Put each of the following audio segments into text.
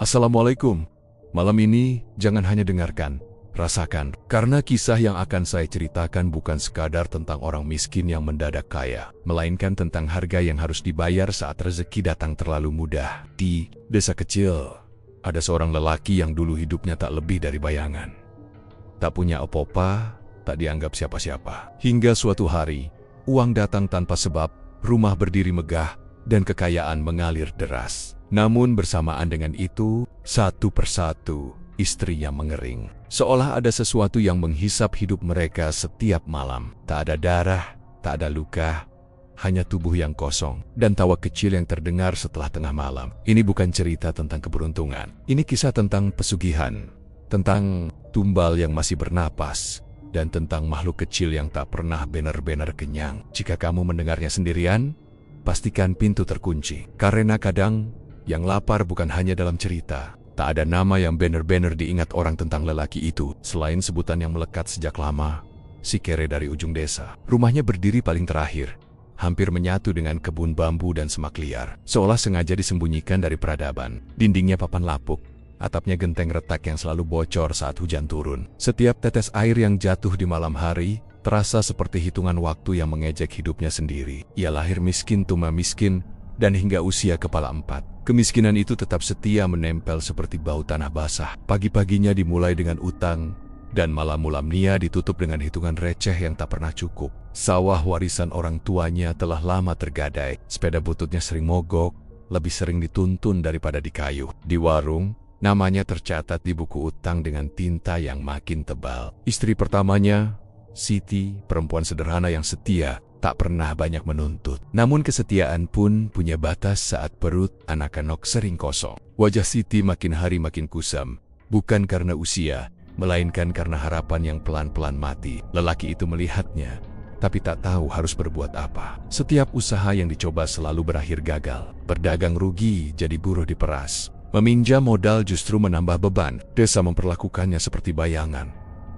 Assalamualaikum. Malam ini, jangan hanya dengarkan, rasakan. Karena kisah yang akan saya ceritakan bukan sekadar tentang orang miskin yang mendadak kaya, melainkan tentang harga yang harus dibayar saat rezeki datang terlalu mudah. Di desa kecil, ada seorang lelaki yang dulu hidupnya tak lebih dari bayangan. Tak punya apa-apa, tak dianggap siapa-siapa. Hingga suatu hari, uang datang tanpa sebab, rumah berdiri megah, dan kekayaan mengalir deras. Namun bersamaan dengan itu, satu persatu, istrinya mengering. Seolah ada sesuatu yang menghisap hidup mereka setiap malam. Tak ada darah, tak ada luka, hanya tubuh yang kosong, dan tawa kecil yang terdengar setelah tengah malam. Ini bukan cerita tentang keberuntungan. Ini kisah tentang pesugihan, tentang tumbal yang masih bernapas, dan tentang makhluk kecil yang tak pernah benar-benar kenyang. Jika kamu mendengarnya sendirian, pastikan pintu terkunci. Karena kadang, yang lapar bukan hanya dalam cerita. Tak ada nama yang benar-benar diingat orang tentang lelaki itu, selain sebutan yang melekat sejak lama, si kere dari ujung desa. Rumahnya berdiri paling terakhir, hampir menyatu dengan kebun bambu dan semak liar, seolah sengaja disembunyikan dari peradaban. Dindingnya papan lapuk, atapnya genteng retak yang selalu bocor saat hujan turun. Setiap tetes air yang jatuh di malam hari, terasa seperti hitungan waktu yang mengejek hidupnya sendiri. Ia lahir miskin, tumbuh miskin, dan hingga usia kepala 4. Kemiskinan itu tetap setia menempel seperti bau tanah basah. Pagi-paginya dimulai dengan utang, dan malam-malamnya ditutup dengan hitungan receh yang tak pernah cukup. Sawah warisan orang tuanya telah lama tergadai. Sepeda bututnya sering mogok, lebih sering dituntun daripada dikayuh. Di warung, namanya tercatat di buku utang dengan tinta yang makin tebal. Istri pertamanya, Siti, perempuan sederhana yang setia, tak pernah banyak menuntut. Namun kesetiaan pun punya batas saat perut anak-anak sering kosong. Wajah Siti makin hari makin kusam, bukan karena usia, melainkan karena harapan yang pelan-pelan mati. Lelaki itu melihatnya, tapi tak tahu harus berbuat apa. Setiap usaha yang dicoba selalu berakhir gagal. Berdagang rugi, jadi buruh diperas. Meminjam modal justru menambah beban. Desa memperlakukannya seperti bayangan.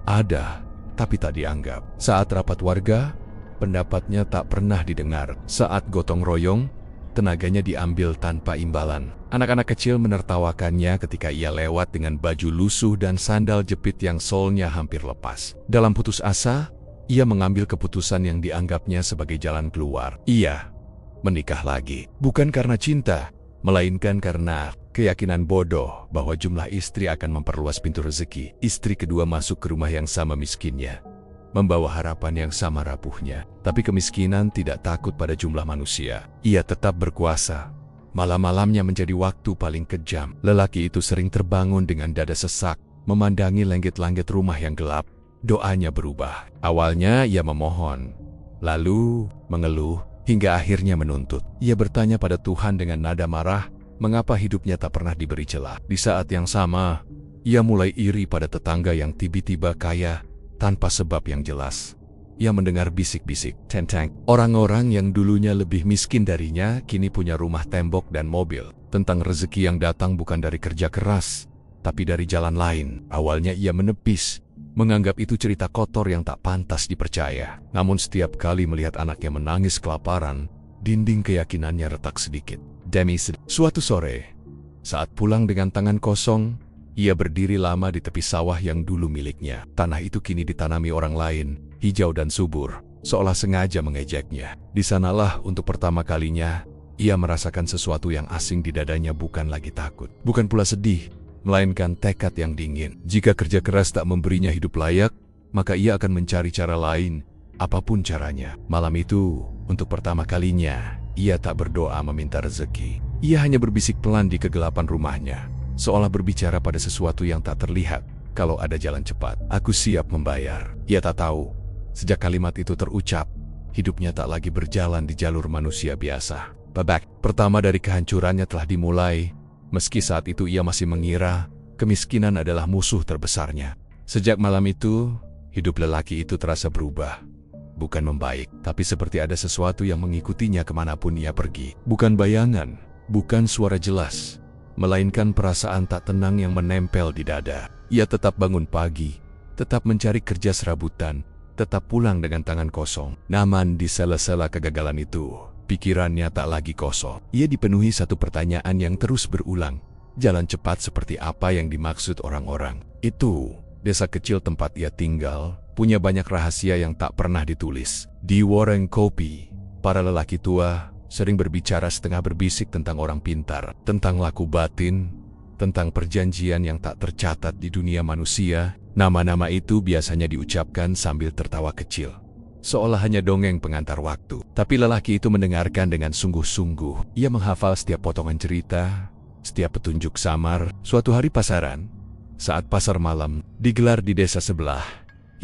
Ada, tapi tak dianggap. Saat rapat warga, pendapatnya tak pernah didengar. Saat gotong royong, tenaganya diambil tanpa imbalan. Anak-anak kecil menertawakannya ketika ia lewat dengan baju lusuh dan sandal jepit yang solnya hampir lepas. Dalam putus asa, ia mengambil keputusan yang dianggapnya sebagai jalan keluar. Ia menikah lagi. Bukan karena cinta, melainkan karena keyakinan bodoh bahwa jumlah istri akan memperluas pintu rezeki. Istri kedua masuk ke rumah yang sama miskinnya, membawa harapan yang sama rapuhnya. Tapi kemiskinan tidak takut pada jumlah manusia. Ia tetap berkuasa. Malam-malamnya menjadi waktu paling kejam. Lelaki itu sering terbangun dengan dada sesak, memandangi langit-langit rumah yang gelap. Doanya berubah. Awalnya ia memohon, lalu mengeluh, hingga akhirnya menuntut. Ia bertanya pada Tuhan dengan nada marah, mengapa hidupnya tak pernah diberi celah. Di saat yang sama, ia mulai iri pada tetangga yang tiba-tiba kaya, tanpa sebab yang jelas. Ia mendengar bisik-bisik, tentang orang-orang yang dulunya lebih miskin darinya kini punya rumah tembok dan mobil. Tentang rezeki yang datang bukan dari kerja keras, tapi dari jalan lain. Awalnya ia menepis, menganggap itu cerita kotor yang tak pantas dipercaya. Namun setiap kali melihat anaknya menangis kelaparan, dinding keyakinannya retak sedikit demi sedikit. Suatu sore, saat pulang dengan tangan kosong, ia berdiri lama di tepi sawah yang dulu miliknya. Tanah itu kini ditanami orang lain, hijau dan subur, seolah sengaja mengejeknya. Di sanalah untuk pertama kalinya, ia merasakan sesuatu yang asing di dadanya. Bukan lagi takut, bukan pula sedih, melainkan tekad yang dingin. Jika kerja keras tak memberinya hidup layak, maka ia akan mencari cara lain, apapun caranya. Malam itu, untuk pertama kalinya, ia tak berdoa meminta rezeki. Ia hanya berbisik pelan di kegelapan rumahnya, seolah berbicara pada sesuatu yang tak terlihat. Kalau ada jalan cepat, aku siap membayar. Ia tak tahu, sejak kalimat itu terucap, hidupnya tak lagi berjalan di jalur manusia biasa. Babak pertama dari kehancurannya telah dimulai, meski saat itu ia masih mengira kemiskinan adalah musuh terbesarnya. Sejak malam itu, hidup lelaki itu terasa berubah. Bukan membaik, tapi seperti ada sesuatu yang mengikutinya kemanapun ia pergi. Bukan bayangan, bukan suara jelas, melainkan perasaan tak tenang yang menempel di dada. Ia tetap bangun pagi, tetap mencari kerja serabutan, tetap pulang dengan tangan kosong. Namun di sela-sela kegagalan itu, pikirannya tak lagi kosong. Ia dipenuhi satu pertanyaan yang terus berulang. Jalan cepat seperti apa yang dimaksud orang-orang. Itu, desa kecil tempat ia tinggal, punya banyak rahasia yang tak pernah ditulis. Di warung kopi, para lelaki tua sering berbicara setengah berbisik tentang orang pintar, tentang laku batin, tentang perjanjian yang tak tercatat di dunia manusia. Nama-nama itu biasanya diucapkan sambil tertawa kecil, seolah hanya dongeng pengantar waktu. Tapi lelaki itu mendengarkan dengan sungguh-sungguh. Ia menghafal setiap potongan cerita, setiap petunjuk samar. Suatu hari pasaran, saat pasar malam digelar di desa sebelah,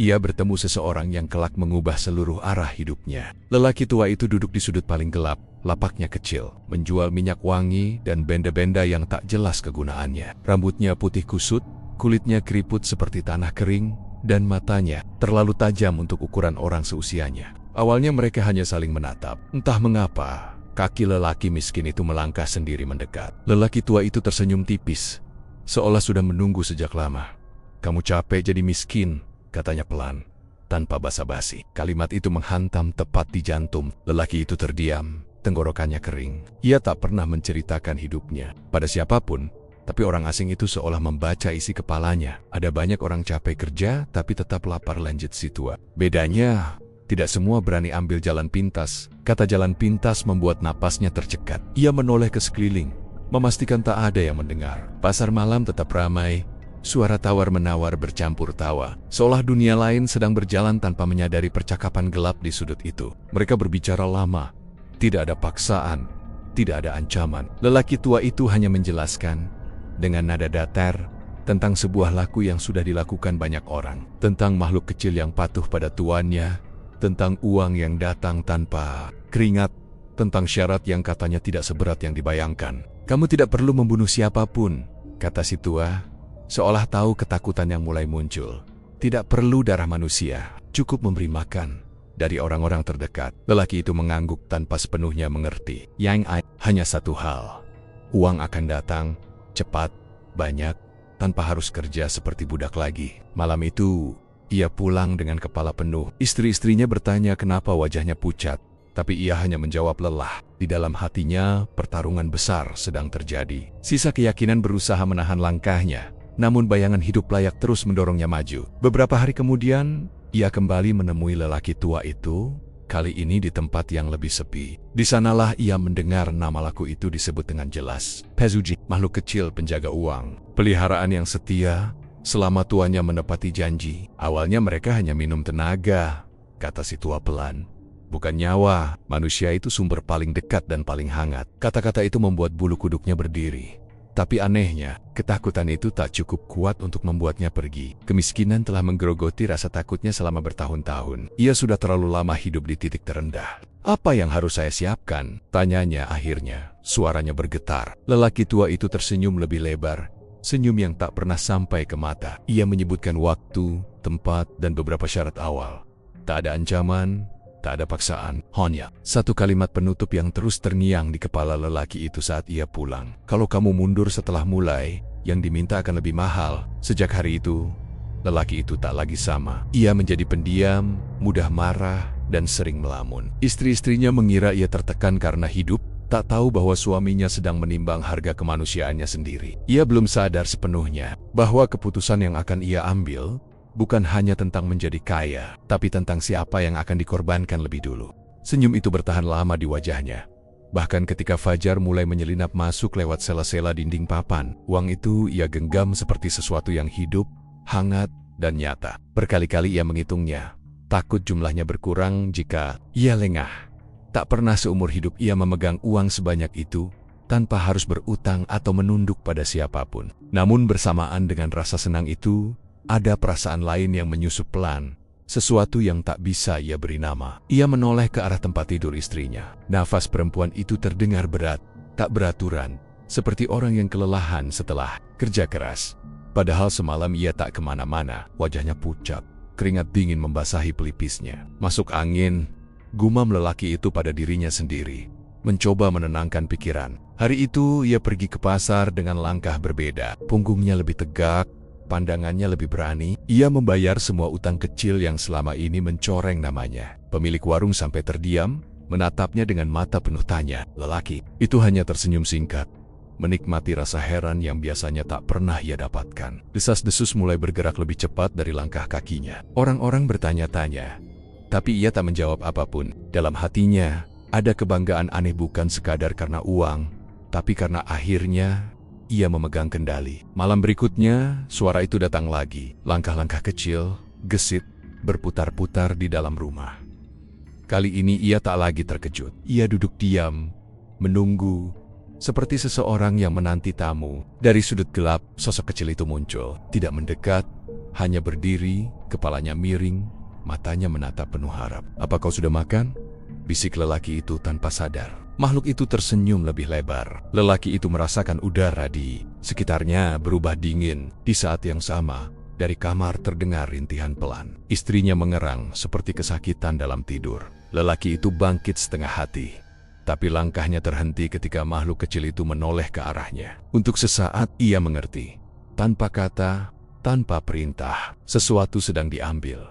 ia bertemu seseorang yang kelak mengubah seluruh arah hidupnya. Lelaki tua itu duduk di sudut paling gelap, lapaknya kecil, menjual minyak wangi dan benda-benda yang tak jelas kegunaannya. Rambutnya putih kusut, kulitnya keriput seperti tanah kering, dan matanya terlalu tajam untuk ukuran orang seusianya. Awalnya mereka hanya saling menatap. Entah mengapa, kaki lelaki miskin itu melangkah sendiri mendekat. Lelaki tua itu tersenyum tipis, seolah sudah menunggu sejak lama. "Kamu capek jadi miskin," katanya pelan, tanpa basa-basi. Kalimat itu menghantam tepat di jantung. Lelaki itu terdiam, tenggorokannya kering. Ia tak pernah menceritakan hidupnya pada siapapun, tapi orang asing itu seolah membaca isi kepalanya. Ada banyak orang capek kerja, tapi tetap lapar, lanjut si tua. Bedanya, tidak semua berani ambil jalan pintas. Kata jalan pintas membuat napasnya tercekat. Ia menoleh ke sekeliling, memastikan tak ada yang mendengar. Pasar malam tetap ramai. Suara tawar-menawar bercampur tawa, seolah dunia lain sedang berjalan tanpa menyadari percakapan gelap di sudut itu. Mereka berbicara lama, tidak ada paksaan, tidak ada ancaman. Lelaki tua itu hanya menjelaskan dengan nada datar tentang sebuah laku yang sudah dilakukan banyak orang, tentang makhluk kecil yang patuh pada tuannya, tentang uang yang datang tanpa keringat, tentang syarat yang katanya tidak seberat yang dibayangkan. "Kamu tidak perlu membunuh siapapun," kata si tua, seolah tahu ketakutan yang mulai muncul. "Tidak perlu darah manusia, cukup memberi makan dari orang-orang terdekat." Lelaki itu mengangguk tanpa sepenuhnya mengerti. Hanya satu hal, uang akan datang, cepat, banyak, tanpa harus kerja seperti budak lagi. Malam itu, ia pulang dengan kepala penuh. Istri-istrinya bertanya kenapa wajahnya pucat, tapi ia hanya menjawab lelah. Di dalam hatinya, pertarungan besar sedang terjadi. Sisa keyakinan berusaha menahan langkahnya, namun bayangan hidup layak terus mendorongnya maju. Beberapa hari kemudian, ia kembali menemui lelaki tua itu, kali ini di tempat yang lebih sepi. Di sanalah ia mendengar nama laku itu disebut dengan jelas. Pezuji, makhluk kecil penjaga uang, peliharaan yang setia selama tuannya menepati janji. "Awalnya mereka hanya minum tenaga," kata si tua pelan, "bukan nyawa. Manusia itu sumber paling dekat dan paling hangat." Kata-kata itu membuat bulu kuduknya berdiri. Tapi anehnya, ketakutan itu tak cukup kuat untuk membuatnya pergi. Kemiskinan telah menggerogoti rasa takutnya selama bertahun-tahun. Ia sudah terlalu lama hidup di titik terendah. "Apa yang harus saya siapkan?" tanyanya akhirnya. Suaranya bergetar. Lelaki tua itu tersenyum lebih lebar, senyum yang tak pernah sampai ke mata. Ia menyebutkan waktu, tempat, dan beberapa syarat awal. Tak ada ancaman, tak ada paksaan, hanya satu kalimat penutup yang terus terngiang di kepala lelaki itu saat ia pulang. "Kalau kamu mundur setelah mulai, yang diminta akan lebih mahal." Sejak hari itu, lelaki itu tak lagi sama. Ia menjadi pendiam, mudah marah, dan sering melamun. Istri-istrinya mengira ia tertekan karena hidup, tak tahu bahwa suaminya sedang menimbang harga kemanusiaannya sendiri. Ia belum sadar sepenuhnya bahwa keputusan yang akan ia ambil bukan hanya tentang menjadi kaya, tapi tentang siapa yang akan dikorbankan lebih dulu. Senyum itu bertahan lama di wajahnya. Bahkan ketika fajar mulai menyelinap masuk lewat sela-sela dinding papan, uang itu ia genggam seperti sesuatu yang hidup, hangat, dan nyata. Berkali-kali ia menghitungnya, takut jumlahnya berkurang jika ia lengah. Tak pernah seumur hidup ia memegang uang sebanyak itu, tanpa harus berutang atau menunduk pada siapapun. Namun bersamaan dengan rasa senang itu, ada perasaan lain yang menyusup pelan, sesuatu yang tak bisa ia beri nama. Ia menoleh ke arah tempat tidur istrinya. Nafas perempuan itu terdengar berat, tak beraturan, seperti orang yang kelelahan setelah kerja keras. Padahal semalam ia tak kemana-mana, wajahnya pucat, keringat dingin membasahi pelipisnya. "Masuk angin," gumam lelaki itu pada dirinya sendiri, mencoba menenangkan pikiran. Hari itu ia pergi ke pasar dengan langkah berbeda. Punggungnya lebih tegak, pandangannya lebih berani. Ia membayar semua utang kecil yang selama ini mencoreng namanya. Pemilik warung sampai terdiam, menatapnya dengan mata penuh tanya. Lelaki itu hanya tersenyum singkat, menikmati rasa heran yang biasanya tak pernah ia dapatkan. Desas-desus mulai bergerak lebih cepat dari langkah kakinya. Orang-orang bertanya-tanya, tapi ia tak menjawab apapun. Dalam hatinya, ada kebanggaan aneh bukan sekadar karena uang, tapi karena akhirnya ia memegang kendali. Malam berikutnya, suara itu datang lagi. Langkah-langkah kecil, gesit, berputar-putar di dalam rumah. Kali ini ia tak lagi terkejut. Ia duduk diam, menunggu, seperti seseorang yang menanti tamu. Dari sudut gelap, sosok kecil itu muncul. Tidak mendekat, hanya berdiri, kepalanya miring, matanya menatap penuh harap. "Apa kau sudah makan?" bisik lelaki itu tanpa sadar. Makhluk itu tersenyum lebih lebar. Lelaki itu merasakan udara di sekitarnya berubah dingin. Di saat yang sama, dari kamar terdengar rintihan pelan. Istrinya mengerang seperti kesakitan dalam tidur. Lelaki itu bangkit setengah hati. Tapi langkahnya terhenti ketika makhluk kecil itu menoleh ke arahnya. Untuk sesaat ia mengerti. Tanpa kata, tanpa perintah, sesuatu sedang diambil.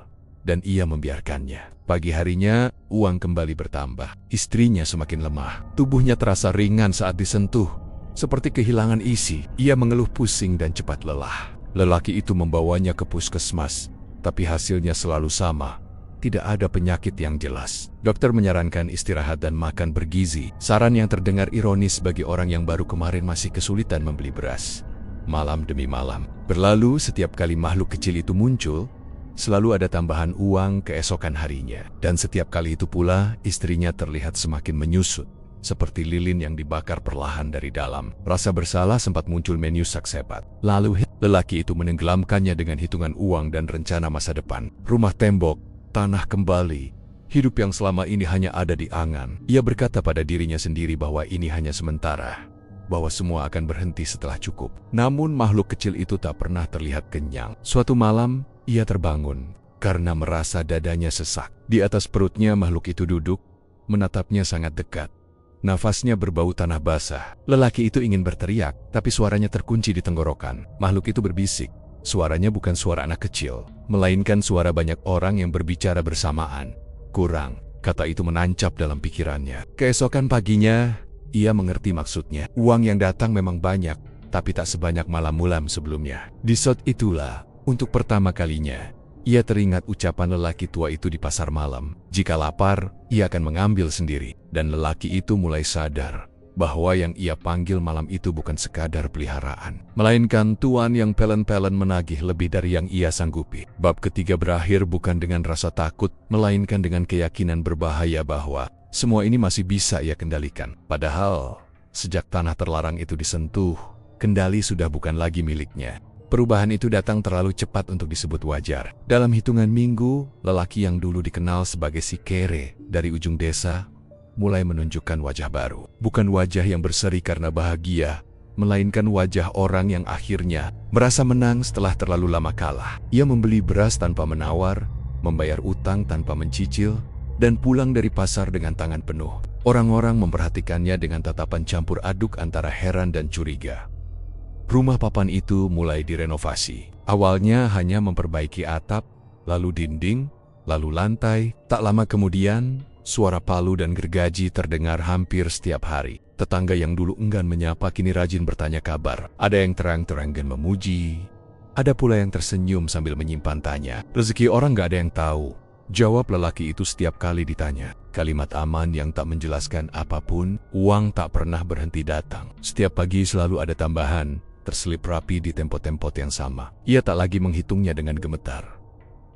Dan ia membiarkannya. Pagi harinya, uang kembali bertambah. Istrinya semakin lemah. Tubuhnya terasa ringan saat disentuh. Seperti kehilangan isi. Ia mengeluh pusing dan cepat lelah. Lelaki itu membawanya ke puskesmas. Tapi hasilnya selalu sama. Tidak ada penyakit yang jelas. Dokter menyarankan istirahat dan makan bergizi. Saran yang terdengar ironis bagi orang yang baru kemarin masih kesulitan membeli beras. Malam demi malam berlalu, setiap kali makhluk kecil itu muncul, selalu ada tambahan uang keesokan harinya. Dan setiap kali itu pula, istrinya terlihat semakin menyusut, seperti lilin yang dibakar perlahan dari dalam. Rasa bersalah sempat muncul menyusak sepat. Lalu, lelaki itu menenggelamkannya dengan hitungan uang dan rencana masa depan. Rumah tembok, tanah kembali, hidup yang selama ini hanya ada di angan. Ia berkata pada dirinya sendiri bahwa ini hanya sementara, bahwa semua akan berhenti setelah cukup. Namun makhluk kecil itu tak pernah terlihat kenyang. Suatu malam, ia terbangun karena merasa dadanya sesak. Di atas perutnya makhluk itu duduk, menatapnya sangat dekat. Nafasnya berbau tanah basah. Lelaki itu ingin berteriak, tapi suaranya terkunci di tenggorokan. Makhluk itu berbisik. Suaranya bukan suara anak kecil, melainkan suara banyak orang yang berbicara bersamaan. Kurang, kata itu menancap dalam pikirannya. Keesokan paginya, ia mengerti maksudnya. Uang yang datang memang banyak, tapi tak sebanyak malam-malam sebelumnya. Di saat itulah, untuk pertama kalinya, ia teringat ucapan lelaki tua itu di pasar malam. Jika lapar, ia akan mengambil sendiri. Dan lelaki itu mulai sadar bahwa yang ia panggil malam itu bukan sekadar peliharaan, melainkan tuan yang pelen-pelen menagih lebih dari yang ia sanggupi. Bab ketiga berakhir bukan dengan rasa takut, melainkan dengan keyakinan berbahaya bahwa semua ini masih bisa ia kendalikan. Padahal, sejak tanah terlarang itu disentuh, kendali sudah bukan lagi miliknya. Perubahan itu datang terlalu cepat untuk disebut wajar. Dalam hitungan minggu, lelaki yang dulu dikenal sebagai si kere dari ujung desa mulai menunjukkan wajah baru. Bukan wajah yang berseri karena bahagia, melainkan wajah orang yang akhirnya merasa menang setelah terlalu lama kalah. Ia membeli beras tanpa menawar, membayar utang tanpa mencicil, dan pulang dari pasar dengan tangan penuh. Orang-orang memperhatikannya dengan tatapan campur aduk antara heran dan curiga. Rumah papan itu mulai direnovasi. Awalnya hanya memperbaiki atap, lalu dinding, lalu lantai. Tak lama kemudian, suara palu dan gergaji terdengar hampir setiap hari. Tetangga yang dulu enggan menyapa kini rajin bertanya kabar. Ada yang terang-terangan memuji, ada pula yang tersenyum sambil menyimpan tanya. Rezeki orang gak ada yang tahu, jawab lelaki itu setiap kali ditanya. Kalimat aman yang tak menjelaskan apapun. Uang tak pernah berhenti datang. Setiap pagi selalu ada tambahan, terselip rapi di tempo-tempo yang sama. Ia tak lagi menghitungnya dengan gemetar.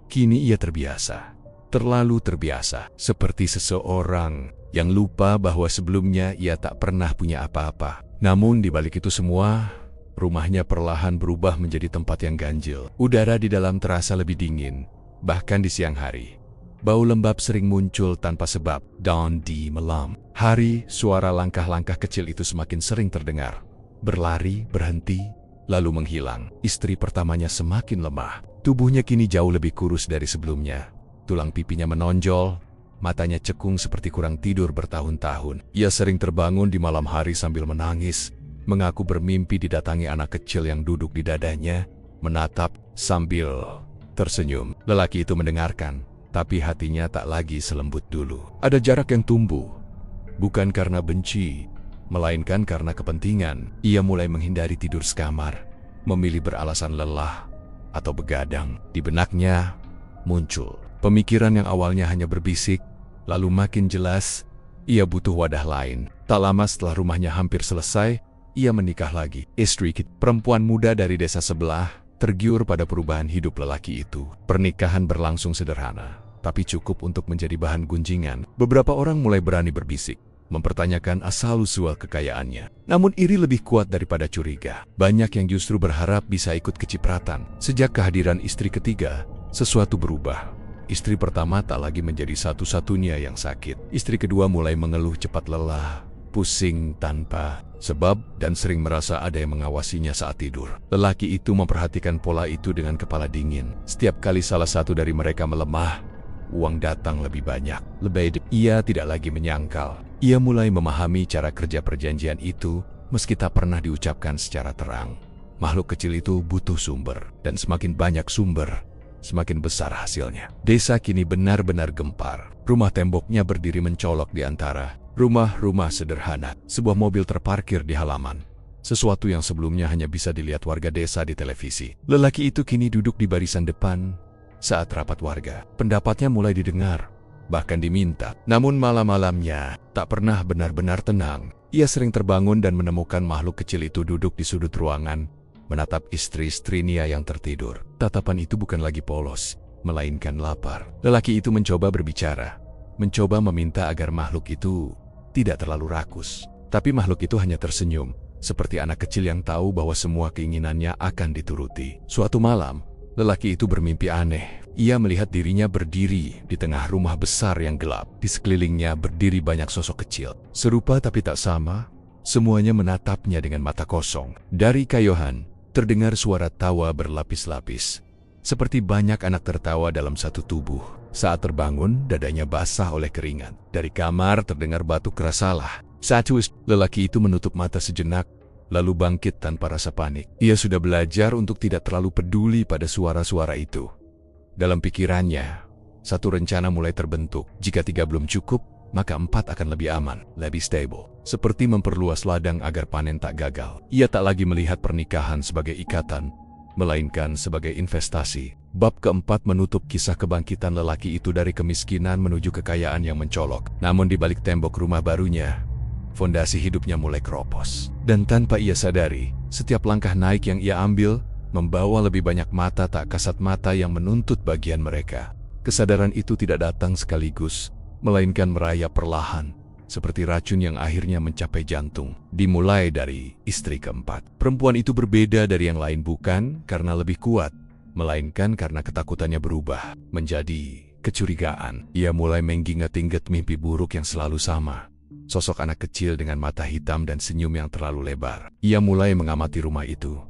Kini ia terbiasa. Terlalu terbiasa, seperti seseorang yang lupa bahwa sebelumnya ia tak pernah punya apa-apa. Namun di balik itu semua, rumahnya perlahan berubah menjadi tempat yang ganjil. Udara di dalam terasa lebih dingin, bahkan di siang hari. Bau lembab sering muncul tanpa sebab. Dan di malam hari, suara langkah-langkah kecil itu semakin sering terdengar. Berlari, berhenti, lalu menghilang. Istri pertamanya semakin lemah. Tubuhnya kini jauh lebih kurus dari sebelumnya. Tulang pipinya menonjol, matanya cekung seperti kurang tidur bertahun-tahun. Ia sering terbangun di malam hari sambil menangis, mengaku bermimpi didatangi anak kecil yang duduk di dadanya, menatap sambil tersenyum. Lelaki itu mendengarkan, tapi hatinya tak lagi selembut dulu. Ada jarak yang tumbuh, bukan karena benci, melainkan karena kepentingan. Ia mulai menghindari tidur sekamar, memilih beralasan lelah atau begadang. Di benaknya muncul pemikiran yang awalnya hanya berbisik, lalu makin jelas. Ia butuh wadah lain. Tak lama setelah rumahnya hampir selesai, ia menikah lagi. Istri, perempuan muda dari desa sebelah, tergiur pada perubahan hidup lelaki itu. Pernikahan berlangsung sederhana, tapi cukup untuk menjadi bahan gunjingan. Beberapa orang mulai berani berbisik, mempertanyakan asal-usul kekayaannya. Namun iri lebih kuat daripada curiga. Banyak yang justru berharap bisa ikut kecipratan. Sejak kehadiran istri ketiga, sesuatu berubah. Istri pertama tak lagi menjadi satu-satunya yang sakit. Istri kedua mulai mengeluh cepat lelah, pusing tanpa sebab, dan sering merasa ada yang mengawasinya saat tidur. Lelaki itu memperhatikan pola itu dengan kepala dingin. Setiap kali salah satu dari mereka melemah, uang datang lebih banyak. Ia tidak lagi menyangkal. Ia mulai memahami cara kerja perjanjian itu, meski tak pernah diucapkan secara terang. Makhluk kecil itu butuh sumber, dan semakin banyak sumber, semakin besar hasilnya. Desa kini benar-benar gempar. Rumah temboknya berdiri mencolok di antara rumah-rumah sederhana. Sebuah mobil terparkir di halaman, sesuatu yang sebelumnya hanya bisa dilihat warga desa di televisi. Lelaki itu kini duduk di barisan depan saat rapat warga. Pendapatnya mulai didengar, bahkan diminta. Namun malam-malamnya tak pernah benar-benar tenang. Ia sering terbangun dan menemukan makhluk kecil itu duduk di sudut ruangan, menatap istri-istrinya yang tertidur. Tatapan itu bukan lagi polos, melainkan lapar. Lelaki itu mencoba berbicara, mencoba meminta agar makhluk itu tidak terlalu rakus. Tapi makhluk itu hanya tersenyum, seperti anak kecil yang tahu bahwa semua keinginannya akan dituruti. Suatu malam, lelaki itu bermimpi aneh. Ia melihat dirinya berdiri di tengah rumah besar yang gelap. Di sekelilingnya berdiri banyak sosok kecil, serupa tapi tak sama. Semuanya menatapnya dengan mata kosong. Dari kayuhan terdengar suara tawa berlapis-lapis, seperti banyak anak tertawa dalam satu tubuh. Saat terbangun, dadanya basah oleh keringat. Dari kamar terdengar batuk keras salah. Lelaki itu menutup mata sejenak, lalu bangkit tanpa rasa panik. Ia sudah belajar untuk tidak terlalu peduli pada suara-suara itu. Dalam pikirannya, satu rencana mulai terbentuk. Jika 3 belum cukup, maka 4 akan lebih aman, lebih stable. Seperti memperluas ladang agar panen tak gagal. Ia tak lagi melihat pernikahan sebagai ikatan, melainkan sebagai investasi. Bab keempat menutup kisah kebangkitan lelaki itu dari kemiskinan menuju kekayaan yang mencolok. Namun di balik tembok rumah barunya, fondasi hidupnya mulai keropos. Dan tanpa ia sadari, setiap langkah naik yang ia ambil membawa lebih banyak mata tak kasat mata yang menuntut bagian mereka. Kesadaran itu tidak datang sekaligus, melainkan merayap perlahan, seperti racun yang akhirnya mencapai jantung. Dimulai dari istri keempat. Perempuan itu berbeda dari yang lain bukan karena lebih kuat, melainkan karena ketakutannya berubah menjadi kecurigaan. Ia mulai mengingat-ingat mimpi buruk yang selalu sama. Sosok anak kecil dengan mata hitam dan senyum yang terlalu lebar. Ia mulai mengamati rumah itu.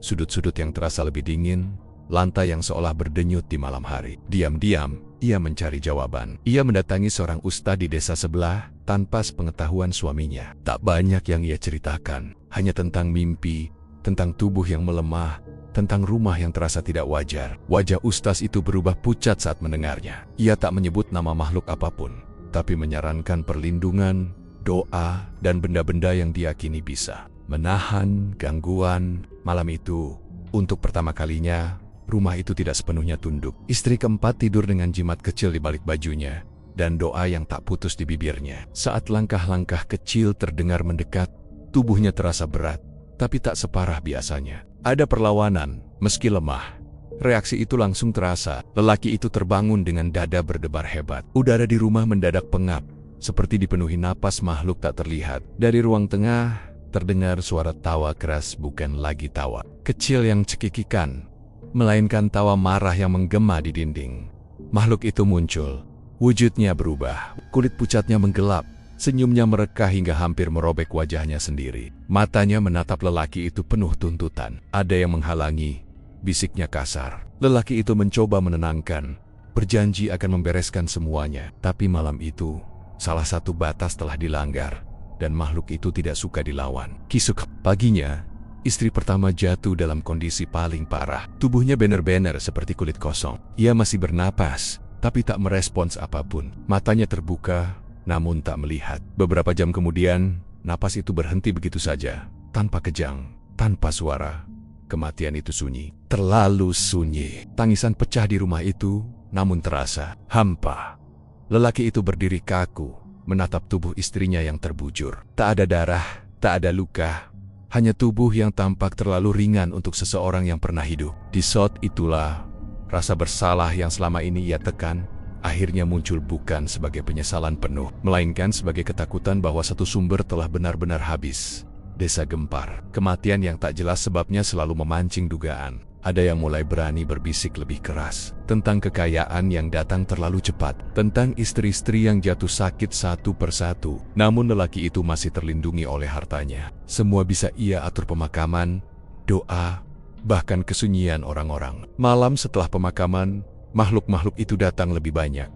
Sudut-sudut yang terasa lebih dingin, lantai yang seolah berdenyut di malam hari. Diam-diam, ia mencari jawaban. Ia mendatangi seorang ustadz di desa sebelah tanpa sepengetahuan suaminya. Tak banyak yang ia ceritakan, hanya tentang mimpi, tentang tubuh yang melemah, tentang rumah yang terasa tidak wajar. Wajah ustadz itu berubah pucat saat mendengarnya. Ia tak menyebut nama makhluk apapun, tapi menyarankan perlindungan, doa, dan benda-benda yang diyakini bisa menahan gangguan. Malam itu, untuk pertama kalinya, rumah itu tidak sepenuhnya tunduk. Istri keempat tidur dengan jimat kecil di balik bajunya, dan doa yang tak putus di bibirnya. Saat langkah-langkah kecil terdengar mendekat, tubuhnya terasa berat, tapi tak separah biasanya. Ada perlawanan, meski lemah. Reaksi itu langsung terasa. Lelaki itu terbangun dengan dada berdebar hebat. Udara di rumah mendadak pengap, seperti dipenuhi napas makhluk tak terlihat. Dari ruang tengah, terdengar suara tawa keras, bukan lagi tawa kecil yang cekikikan, melainkan tawa marah yang menggema di dinding. Makhluk itu muncul. Wujudnya berubah. Kulit pucatnya menggelap. Senyumnya merekah hingga hampir merobek wajahnya sendiri. Matanya menatap lelaki itu penuh tuntutan. Ada yang menghalangi. Bisiknya kasar. Lelaki itu mencoba menenangkan. Berjanji akan membereskan semuanya. Tapi malam itu, salah satu batas telah dilanggar. Dan makhluk itu tidak suka dilawan. Kisuk paginya, istri pertama jatuh dalam kondisi paling parah. Tubuhnya benar-benar seperti kulit kosong. Ia masih bernapas, tapi tak merespons apapun. Matanya terbuka, namun tak melihat. Beberapa jam kemudian, Napas itu berhenti begitu saja, tanpa kejang, tanpa suara. Kematian itu sunyi, terlalu sunyi. Tangisan pecah di rumah itu, namun terasa hampa. Lelaki itu berdiri kaku, menatap tubuh istrinya yang terbujur. Tak ada darah, tak ada luka, hanya tubuh yang tampak terlalu ringan untuk seseorang yang pernah hidup. Di saat itulah, rasa bersalah yang selama ini ia tekan, akhirnya muncul bukan sebagai penyesalan penuh, melainkan sebagai ketakutan bahwa satu sumber telah benar-benar habis. Desa gempar. Kematian yang tak jelas sebabnya selalu memancing dugaan. Ada yang mulai berani berbisik lebih keras tentang kekayaan yang datang terlalu cepat, tentang istri-istri yang jatuh sakit satu persatu. Namun lelaki itu masih terlindungi oleh hartanya. Semua bisa ia atur: pemakaman, doa, bahkan kesunyian orang-orang. Malam setelah pemakaman, makhluk-makhluk itu datang lebih banyak.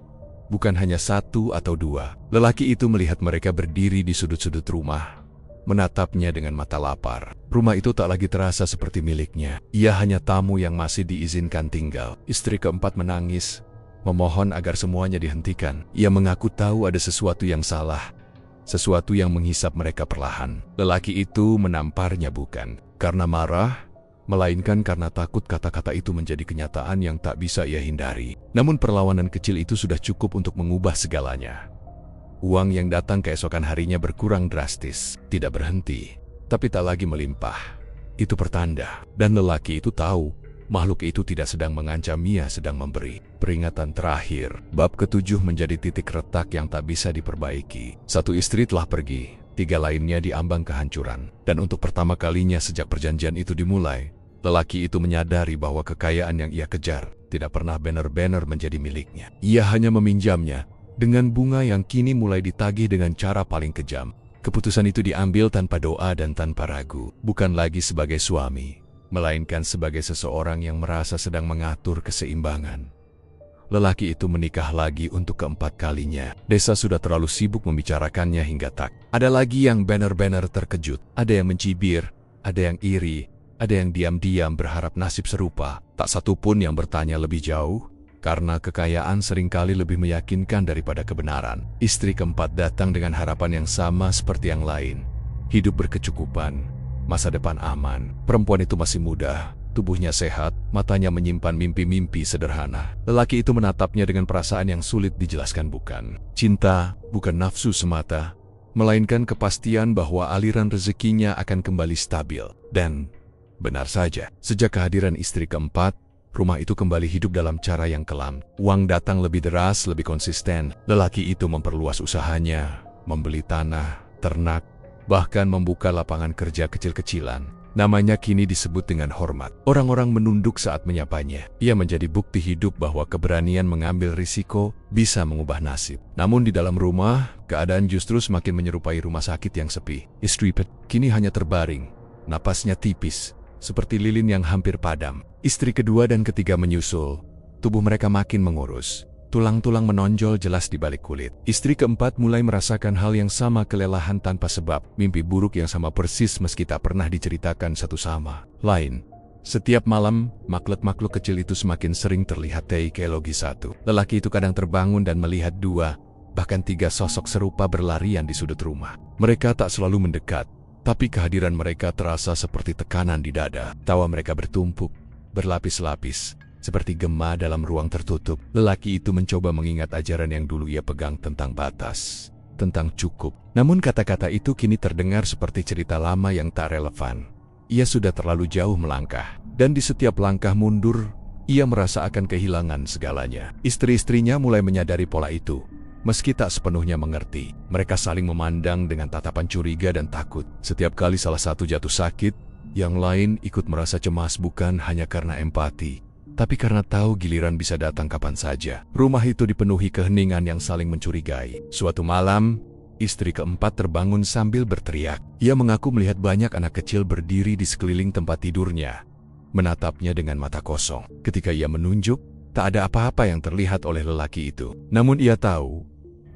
Bukan hanya satu atau dua. Lelaki itu melihat mereka berdiri di sudut-sudut rumah, menatapnya dengan mata lapar. Rumah itu tak lagi terasa seperti miliknya. Ia hanya tamu yang masih diizinkan tinggal. Istri keempat menangis, memohon agar semuanya dihentikan. Ia mengaku tahu ada sesuatu yang salah, sesuatu yang menghisap mereka perlahan. Lelaki itu menamparnya bukan karena marah, melainkan karena takut kata-kata itu menjadi kenyataan yang tak bisa ia hindari. Namun perlawanan kecil itu sudah cukup untuk mengubah segalanya. Uang yang datang keesokan harinya berkurang drastis, tidak berhenti, tapi tak lagi melimpah. Itu pertanda, dan lelaki itu tahu, makhluk itu tidak sedang mengancam, ia sedang memberi peringatan terakhir. Bab ke-7 menjadi titik retak yang tak bisa diperbaiki. Satu istri telah pergi, 3 lainnya diambang kehancuran. Dan untuk pertama kalinya sejak perjanjian itu dimulai, lelaki itu menyadari bahwa kekayaan yang ia kejar tidak pernah benar-benar menjadi miliknya. Ia hanya meminjamnya dengan bunga yang kini mulai ditagih dengan cara paling kejam. Keputusan itu diambil tanpa doa dan tanpa ragu, bukan lagi sebagai suami, melainkan sebagai seseorang yang merasa sedang mengatur keseimbangan. Lelaki itu menikah lagi untuk keempat kalinya. Desa sudah terlalu sibuk membicarakannya hingga tak ada lagi yang benar-benar terkejut. Ada yang mencibir, ada yang iri, ada yang diam-diam berharap nasib serupa. Tak satu pun yang bertanya lebih jauh, karena kekayaan seringkali lebih meyakinkan daripada kebenaran. Istri keempat datang dengan harapan yang sama seperti yang lain. Hidup berkecukupan, masa depan aman. Perempuan itu masih muda, tubuhnya sehat, matanya menyimpan mimpi-mimpi sederhana. Lelaki itu menatapnya dengan perasaan yang sulit dijelaskan. Bukan cinta, bukan nafsu semata, melainkan kepastian bahwa aliran rezekinya akan kembali stabil. Dan benar saja, sejak kehadiran istri keempat, rumah itu kembali hidup dalam cara yang kelam. Uang datang lebih deras, lebih konsisten. Lelaki itu memperluas usahanya, membeli tanah, ternak, bahkan membuka lapangan kerja kecil-kecilan. Namanya kini disebut dengan hormat. Orang-orang menunduk saat menyapanya. Ia menjadi bukti hidup bahwa keberanian mengambil risiko bisa mengubah nasib. Namun di dalam rumah, keadaan justru semakin menyerupai rumah sakit yang sepi. Istri kini hanya terbaring, napasnya tipis, seperti lilin yang hampir padam. Istri kedua dan ketiga menyusul. Tubuh mereka makin mengurus. Tulang-tulang menonjol jelas di balik kulit. Istri keempat mulai merasakan hal yang sama, kelelahan tanpa sebab. Mimpi buruk yang sama persis meski tak pernah diceritakan satu sama lain. Setiap malam, makhluk-makhluk kecil itu semakin sering terlihat. Teologi 1. Lelaki itu kadang terbangun dan melihat 2, bahkan 3 sosok serupa berlarian di sudut rumah. Mereka tak selalu mendekat, tapi kehadiran mereka terasa seperti tekanan di dada. Tawa mereka bertumpuk, berlapis-lapis, seperti gema dalam ruang tertutup. Lelaki itu mencoba mengingat ajaran yang dulu ia pegang tentang batas, tentang cukup. Namun kata-kata itu kini terdengar seperti cerita lama yang tak relevan. Ia sudah terlalu jauh melangkah, dan di setiap langkah mundur, ia merasa akan kehilangan segalanya. Istri-istrinya mulai menyadari pola itu, meski tak sepenuhnya mengerti. Mereka saling memandang dengan tatapan curiga dan takut. Setiap kali salah satu jatuh sakit, yang lain ikut merasa cemas, bukan hanya karena empati, tapi karena tahu giliran bisa datang kapan saja. Rumah itu dipenuhi keheningan yang saling mencurigai. Suatu malam, istri keempat terbangun sambil berteriak. Ia mengaku melihat banyak anak kecil berdiri di sekeliling tempat tidurnya, menatapnya dengan mata kosong. Ketika ia menunjuk, tak ada apa-apa yang terlihat oleh lelaki itu. Namun ia tahu,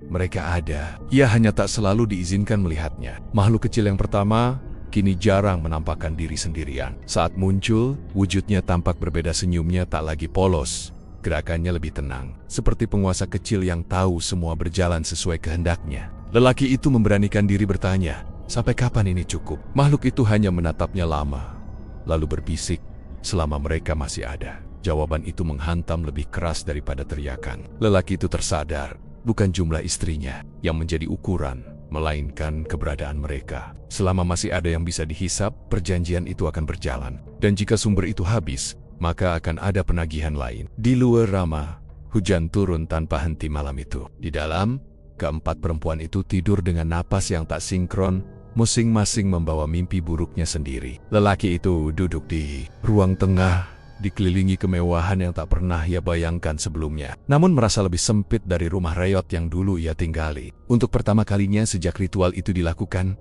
mereka ada. Ia hanya tak selalu diizinkan melihatnya. Makhluk kecil yang pertama kini jarang menampakkan diri sendirian. Saat muncul, wujudnya tampak berbeda. Senyumnya tak lagi polos, gerakannya lebih tenang, seperti penguasa kecil yang tahu semua berjalan sesuai kehendaknya. Lelaki itu memberanikan diri bertanya, Sampai kapan ini cukup? Makhluk itu hanya menatapnya lama, lalu berbisik, selama mereka masih ada. Jawaban itu menghantam lebih keras daripada teriakan. Lelaki itu tersadar, bukan jumlah istrinya yang menjadi ukuran, melainkan keberadaan mereka. Selama masih ada yang bisa dihisap, perjanjian itu akan berjalan. Dan jika sumber itu habis, maka akan ada penagihan lain. Di luar Rama, hujan turun tanpa henti malam itu. Di dalam, keempat perempuan itu tidur dengan napas yang tak sinkron, masing-masing membawa mimpi buruknya sendiri. Lelaki itu duduk di ruang tengah, dikelilingi kemewahan yang tak pernah ia bayangkan sebelumnya, namun merasa lebih sempit dari rumah reot yang dulu ia tinggali. Untuk pertama kalinya sejak ritual itu dilakukan,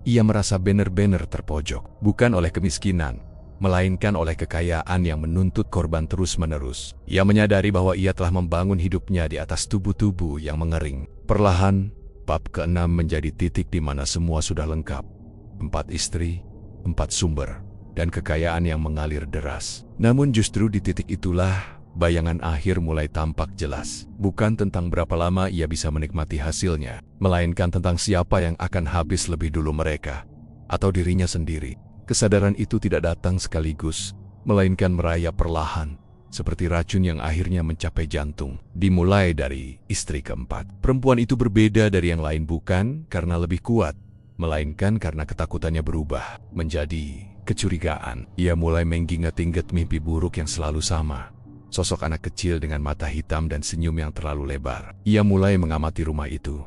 ia merasa benar-benar terpojok, bukan oleh kemiskinan, melainkan oleh kekayaan yang menuntut korban terus-menerus. Ia menyadari bahwa ia telah membangun hidupnya di atas tubuh-tubuh yang mengering. Perlahan, bab ke-6 menjadi titik di mana semua sudah lengkap. 4 istri, 4 sumber, dan kekayaan yang mengalir deras. Namun justru di titik itulah, bayangan akhir mulai tampak jelas. Bukan tentang berapa lama ia bisa menikmati hasilnya, melainkan tentang siapa yang akan habis lebih dulu mereka, atau dirinya sendiri. Kesadaran itu tidak datang sekaligus, melainkan merayap perlahan, seperti racun yang akhirnya mencapai jantung. Dimulai dari istri keempat. Perempuan itu berbeda dari yang lain bukan karena lebih kuat, melainkan karena ketakutannya berubah menjadi kecurigaan. Ia mulai mengingat-ingat mimpi buruk yang selalu sama. Sosok anak kecil dengan mata hitam dan senyum yang terlalu lebar. Ia mulai mengamati rumah itu.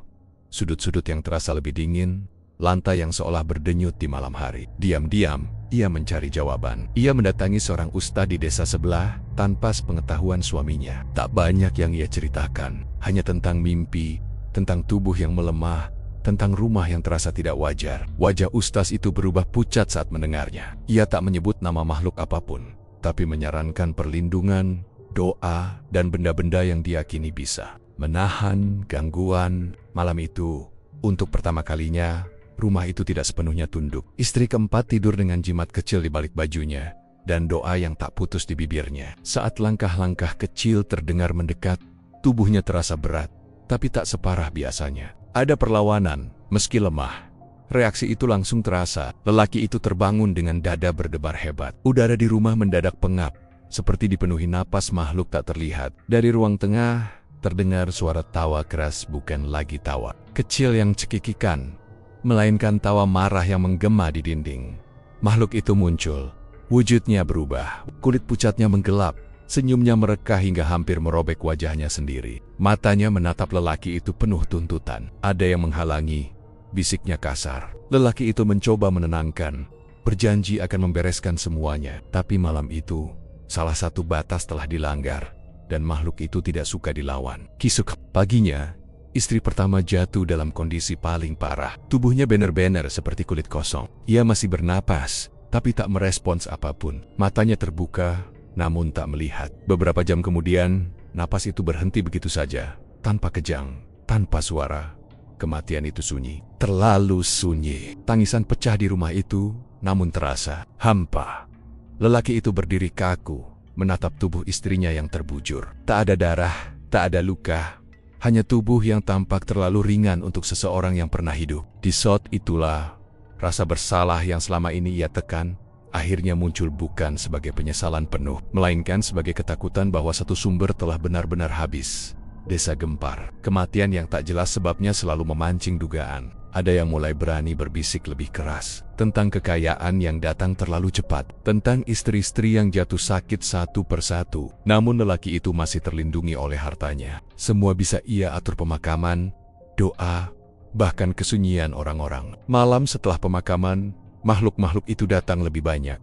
Sudut-sudut yang terasa lebih dingin, lantai yang seolah berdenyut di malam hari. Diam-diam, ia mencari jawaban. Ia mendatangi seorang ustadz di desa sebelah tanpa sepengetahuan suaminya. Tak banyak yang ia ceritakan, hanya tentang mimpi, tentang tubuh yang melemah, tentang rumah yang terasa tidak wajar. Wajah ustaz itu berubah pucat saat mendengarnya. Ia tak menyebut nama makhluk apapun, tapi menyarankan perlindungan, doa, dan benda-benda yang diyakini bisa menahan gangguan. Malam itu, untuk pertama kalinya, rumah itu tidak sepenuhnya tunduk. Istri keempat tidur dengan jimat kecil di balik bajunya, dan doa yang tak putus di bibirnya. Saat langkah-langkah kecil terdengar mendekat, tubuhnya terasa berat, tapi tak separah biasanya. Ada perlawanan, meski lemah. Reaksi itu langsung terasa. Lelaki itu terbangun dengan dada berdebar hebat. Udara di rumah mendadak pengap, seperti dipenuhi napas makhluk tak terlihat. Dari ruang tengah, terdengar suara tawa keras, bukan lagi tawa kecil yang cekikikan, melainkan tawa marah yang menggema di dinding. Makhluk itu muncul. Wujudnya berubah. Kulit pucatnya menggelap. Senyumnya merekah hingga hampir merobek wajahnya sendiri. Matanya menatap lelaki itu penuh tuntutan. Ada yang menghalangi, bisiknya kasar. Lelaki itu mencoba menenangkan, berjanji akan membereskan semuanya. Tapi malam itu, salah satu batas telah dilanggar, dan makhluk itu tidak suka dilawan. Kisuk paginya, istri pertama jatuh dalam kondisi paling parah. Tubuhnya benar-benar seperti kulit kosong. Ia masih bernapas, tapi tak merespons apapun. Matanya terbuka, namun tak melihat. Beberapa jam kemudian, napas itu berhenti begitu saja, tanpa kejang, tanpa suara. Kematian itu sunyi, terlalu sunyi. Tangisan pecah di rumah itu, namun terasa hampa. Lelaki itu berdiri kaku, menatap tubuh istrinya yang terbujur. Tak ada darah, tak ada luka, hanya tubuh yang tampak terlalu ringan untuk seseorang yang pernah hidup. Di saat itulah, rasa bersalah yang selama ini ia tekan, akhirnya muncul bukan sebagai penyesalan penuh, melainkan sebagai ketakutan bahwa satu sumber telah benar-benar habis. Desa gempar. Kematian yang tak jelas sebabnya selalu memancing dugaan. Ada yang mulai berani berbisik lebih keras tentang kekayaan yang datang terlalu cepat, tentang istri-istri yang jatuh sakit satu persatu. Namun lelaki itu masih terlindungi oleh hartanya. Semua bisa ia atur: pemakaman, doa, bahkan kesunyian orang-orang. Malam setelah pemakaman, makhluk-makhluk itu datang lebih banyak.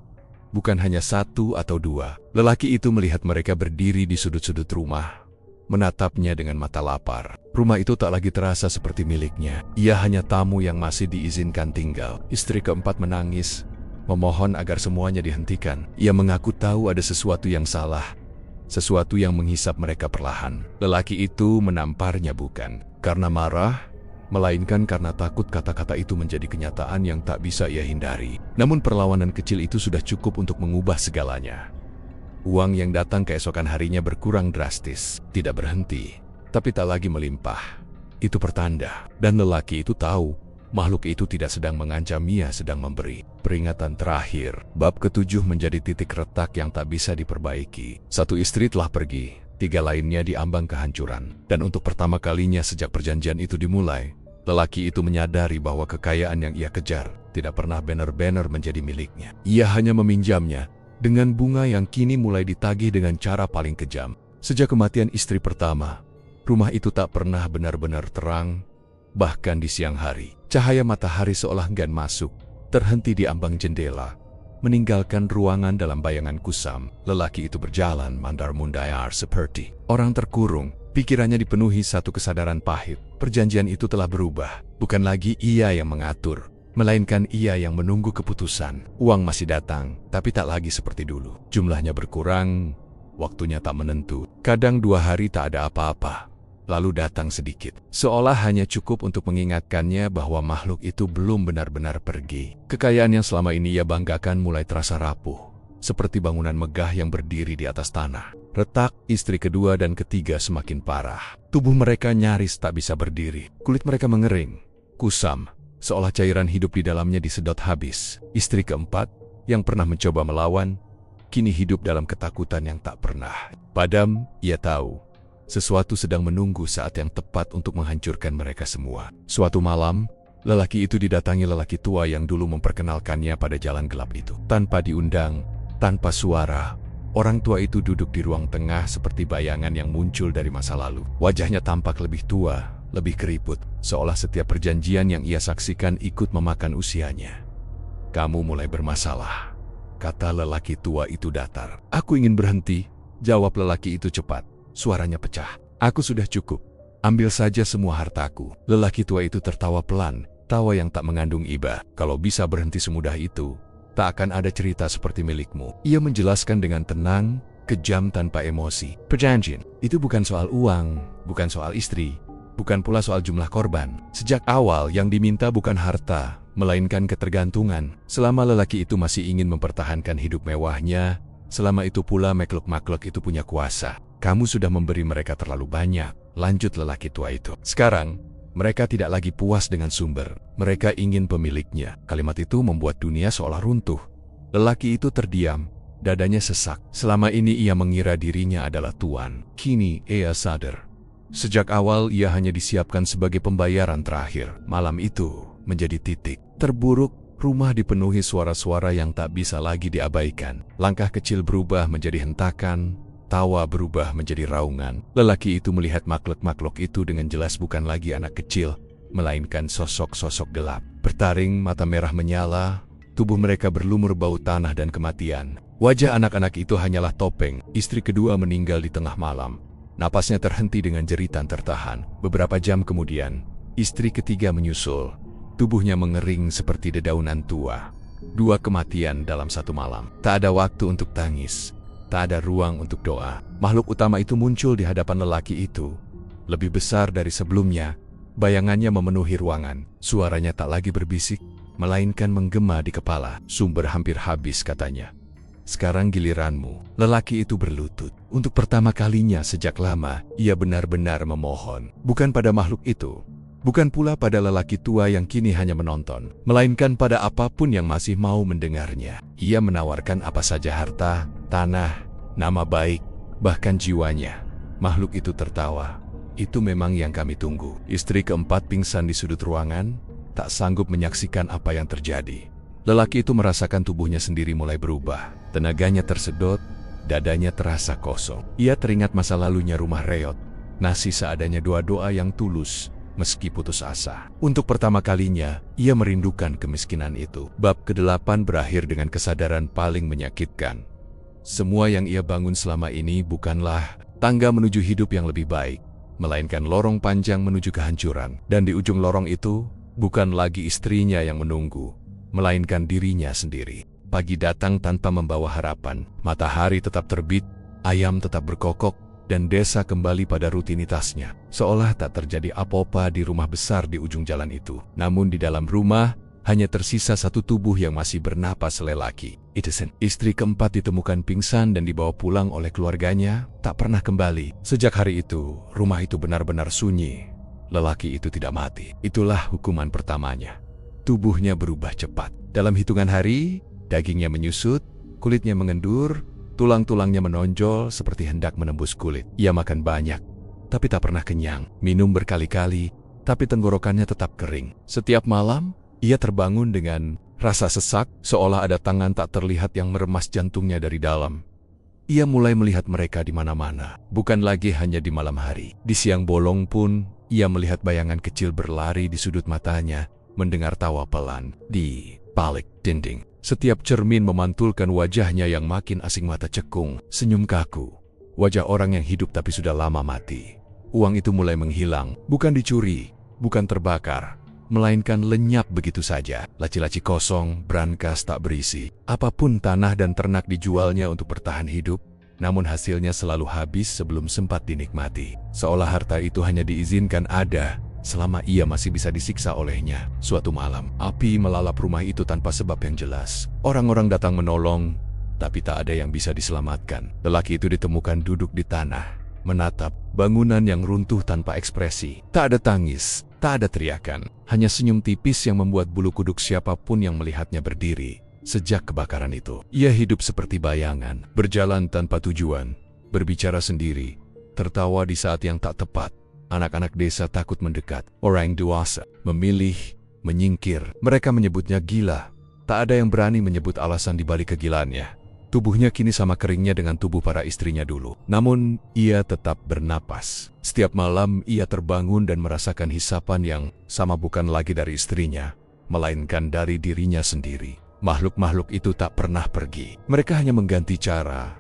Bukan hanya satu atau dua. Lelaki itu melihat mereka berdiri di sudut-sudut rumah, menatapnya dengan mata lapar. Rumah itu tak lagi terasa seperti miliknya. Ia hanya tamu yang masih diizinkan tinggal. Istri keempat menangis, memohon agar semuanya dihentikan. Ia mengaku tahu ada sesuatu yang salah, sesuatu yang menghisap mereka perlahan. Lelaki itu menamparnya bukan karena marah, melainkan karena takut kata-kata itu menjadi kenyataan yang tak bisa ia hindari. Namun perlawanan kecil itu sudah cukup untuk mengubah segalanya. Uang yang datang keesokan harinya berkurang drastis, tidak berhenti, tapi tak lagi melimpah. Itu pertanda, dan lelaki itu tahu makhluk itu tidak sedang mengancam, ia sedang memberi peringatan terakhir. Bab ke-7 menjadi titik retak yang tak bisa diperbaiki. Satu istri telah pergi, 3 lainnya diambang kehancuran. Dan untuk pertama kalinya sejak perjanjian itu dimulai, lelaki itu menyadari bahwa kekayaan yang ia kejar tidak pernah benar-benar menjadi miliknya. Ia hanya meminjamnya dengan bunga yang kini mulai ditagih dengan cara paling kejam. Sejak kematian istri pertama, rumah itu tak pernah benar-benar terang. Bahkan di siang hari, cahaya matahari seolah enggan masuk, terhenti di ambang jendela, meninggalkan ruangan dalam bayangan kusam. Lelaki itu berjalan mandar-mundar seperti orang terkurung. Pikirannya dipenuhi satu kesadaran pahit. Perjanjian itu telah berubah. Bukan lagi ia yang mengatur, melainkan ia yang menunggu keputusan. Uang masih datang, tapi tak lagi seperti dulu. Jumlahnya berkurang, waktunya tak menentu. Kadang 2 hari tak ada apa-apa, lalu datang sedikit, seolah hanya cukup untuk mengingatkannya bahwa makhluk itu belum benar-benar pergi. Kekayaan yang selama ini ia banggakan mulai terasa rapuh, seperti bangunan megah yang berdiri di atas tanah. Retak istri kedua dan ketiga semakin parah. Tubuh mereka nyaris tak bisa berdiri. Kulit mereka mengering, kusam, seolah cairan hidup di dalamnya disedot habis. Istri keempat, yang pernah mencoba melawan, kini hidup dalam ketakutan yang tak pernah padam. Ia tahu sesuatu sedang menunggu saat yang tepat untuk menghancurkan mereka semua. Suatu malam, lelaki itu didatangi lelaki tua yang dulu memperkenalkannya pada jalan gelap itu. Tanpa diundang, tanpa suara, orang tua itu duduk di ruang tengah seperti bayangan yang muncul dari masa lalu. Wajahnya tampak lebih tua, lebih keriput, seolah setiap perjanjian yang ia saksikan ikut memakan usianya. "Kamu mulai bermasalah," kata lelaki tua itu datar. "Aku ingin berhenti," jawab lelaki itu cepat. Suaranya pecah. "Aku sudah cukup. Ambil saja semua hartaku." Lelaki tua itu tertawa pelan, tawa yang tak mengandung iba. "Kalau bisa berhenti semudah itu, tak akan ada cerita seperti milikmu." Ia menjelaskan dengan tenang, kejam tanpa emosi. "Perjanjian itu bukan soal uang, bukan soal istri, bukan pula soal jumlah korban. Sejak awal yang diminta bukan harta, melainkan ketergantungan. Selama lelaki itu masih ingin mempertahankan hidup mewahnya, selama itu pula makhluk-makhluk itu punya kuasa. Kamu sudah memberi mereka terlalu banyak," lanjut lelaki tua itu. "Sekarang, mereka tidak lagi puas dengan sumber. Mereka ingin pemiliknya." Kalimat itu membuat dunia seolah runtuh. Lelaki itu terdiam, dadanya sesak. Selama ini ia mengira dirinya adalah tuan. Kini ia sadar. Sejak awal ia hanya disiapkan sebagai pembayaran terakhir. Malam itu menjadi titik terburuk. Rumah dipenuhi suara-suara yang tak bisa lagi diabaikan. Langkah kecil berubah menjadi hentakan, tawa berubah menjadi raungan. Lelaki itu melihat makhluk-makhluk itu dengan jelas bukan lagi anak kecil, melainkan sosok-sosok gelap. Bertaring, mata merah menyala, tubuh mereka berlumur bau tanah dan kematian. Wajah anak-anak itu hanyalah topeng. Istri kedua meninggal di tengah malam. Napasnya terhenti dengan jeritan tertahan. Beberapa jam kemudian, istri ketiga menyusul. Tubuhnya mengering seperti dedaunan tua. 2 kematian dalam 1 malam. Tak ada waktu untuk tangis. Tak ada ruang untuk doa. Makhluk utama itu muncul di hadapan lelaki itu. Lebih besar dari sebelumnya, bayangannya memenuhi ruangan. Suaranya tak lagi berbisik, melainkan menggema di kepala. "Sumber hampir habis," katanya. "Sekarang giliranmu." Lelaki itu berlutut. Untuk pertama kalinya sejak lama, ia benar-benar memohon. Bukan pada makhluk itu, bukan pula pada lelaki tua yang kini hanya menonton, melainkan pada apapun yang masih mau mendengarnya. Ia menawarkan apa saja, harta, tanah, nama baik, bahkan jiwanya. Makhluk itu tertawa. "Itu memang yang kami tunggu." Istri keempat pingsan di sudut ruangan, tak sanggup menyaksikan apa yang terjadi. Lelaki itu merasakan tubuhnya sendiri mulai berubah. Tenaganya tersedot, dadanya terasa kosong. Ia teringat masa lalunya rumah reot, nasi seadanya, doa-doa yang tulus, meski putus asa. Untuk pertama kalinya, ia merindukan kemiskinan itu. Bab ke-8 berakhir dengan kesadaran paling menyakitkan. Semua yang ia bangun selama ini bukanlah tangga menuju hidup yang lebih baik, melainkan lorong panjang menuju kehancuran. Dan di ujung lorong itu, bukan lagi istrinya yang menunggu, melainkan dirinya sendiri. Pagi datang tanpa membawa harapan. Matahari tetap terbit, ayam tetap berkokok, dan desa kembali pada rutinitasnya. Seolah tak terjadi apa-apa di rumah besar di ujung jalan itu. Namun di dalam rumah, hanya tersisa satu tubuh yang masih bernapas, lelaki. Istri keempat ditemukan pingsan dan dibawa pulang oleh keluarganya, tak pernah kembali. Sejak hari itu, rumah itu benar-benar sunyi. lelaki itu tidak mati. Itulah hukuman pertamanya. Tubuhnya berubah cepat. Dalam hitungan hari, dagingnya menyusut, kulitnya mengendur, tulang-tulangnya menonjol seperti hendak menembus kulit. Ia makan banyak, tapi tak pernah kenyang. Minum berkali-kali, tapi tenggorokannya tetap kering. Setiap malam, ia terbangun dengan rasa sesak, seolah ada tangan tak terlihat yang meremas jantungnya dari dalam. Ia mulai melihat mereka di mana-mana, bukan lagi hanya di malam hari. Di siang bolong pun, ia melihat bayangan kecil berlari di sudut matanya, mendengar tawa pelan di balik dinding. Setiap cermin memantulkan wajahnya yang makin asing, mata cekung, senyum kaku. Wajah orang yang hidup tapi sudah lama mati. Uang itu mulai menghilang, bukan dicuri, bukan terbakar, melainkan lenyap begitu saja. Laci-laci kosong, brankas tak berisi. Apapun tanah dan ternak dijualnya untuk bertahan hidup, namun hasilnya selalu habis sebelum sempat dinikmati. Seolah harta itu hanya diizinkan ada selama ia masih bisa disiksa olehnya. Suatu malam, api melalap rumah itu tanpa sebab yang jelas. Orang-orang datang menolong, tapi tak ada yang bisa diselamatkan. Lelaki itu ditemukan duduk di tanah, menatap bangunan yang runtuh tanpa ekspresi. Tak ada tangis, tak ada teriakan, hanya senyum tipis yang membuat bulu kuduk siapapun yang melihatnya berdiri. Sejak kebakaran itu, ia hidup seperti bayangan, berjalan tanpa tujuan, berbicara sendiri, tertawa di saat yang tak tepat. Anak-anak desa takut mendekat, orang dewasa memilih menyingkir. Mereka menyebutnya gila. Tak ada yang berani menyebut alasan di balik kegilaannya. Tubuhnya kini sama keringnya dengan tubuh para istrinya dulu. Namun, ia tetap bernapas. Setiap malam ia terbangun dan merasakan hisapan yang sama, bukan lagi dari istrinya, melainkan dari dirinya sendiri. Makhluk-makhluk itu tak pernah pergi. Mereka hanya mengganti cara.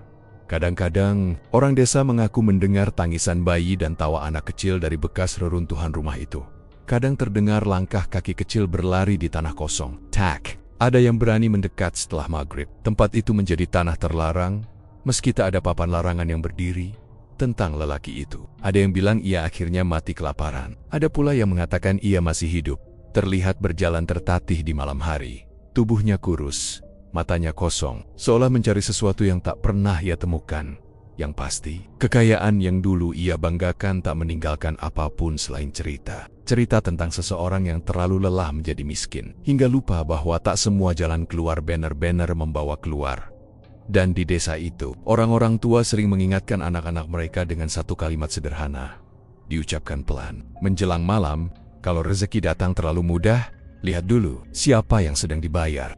Kadang-kadang, orang desa mengaku mendengar tangisan bayi dan tawa anak kecil dari bekas reruntuhan rumah itu. Kadang terdengar langkah kaki kecil berlari di tanah kosong. Tak, ada yang berani mendekat setelah maghrib. Tempat itu menjadi tanah terlarang, meski tak ada papan larangan yang berdiri tentang lelaki itu. Ada yang bilang ia akhirnya mati kelaparan. Ada pula yang mengatakan ia masih hidup, terlihat berjalan tertatih di malam hari. Tubuhnya kurus, matanya kosong, seolah mencari sesuatu yang tak pernah ia temukan. Yang pasti, kekayaan yang dulu ia banggakan tak meninggalkan apapun selain cerita. Cerita tentang seseorang yang terlalu lelah menjadi miskin, hingga lupa bahwa tak semua jalan keluar banner-banner membawa keluar. Dan di desa itu, orang-orang tua sering mengingatkan anak-anak mereka dengan satu kalimat sederhana, diucapkan pelan. Menjelang malam, kalau rezeki datang terlalu mudah, lihat dulu siapa yang sedang dibayar.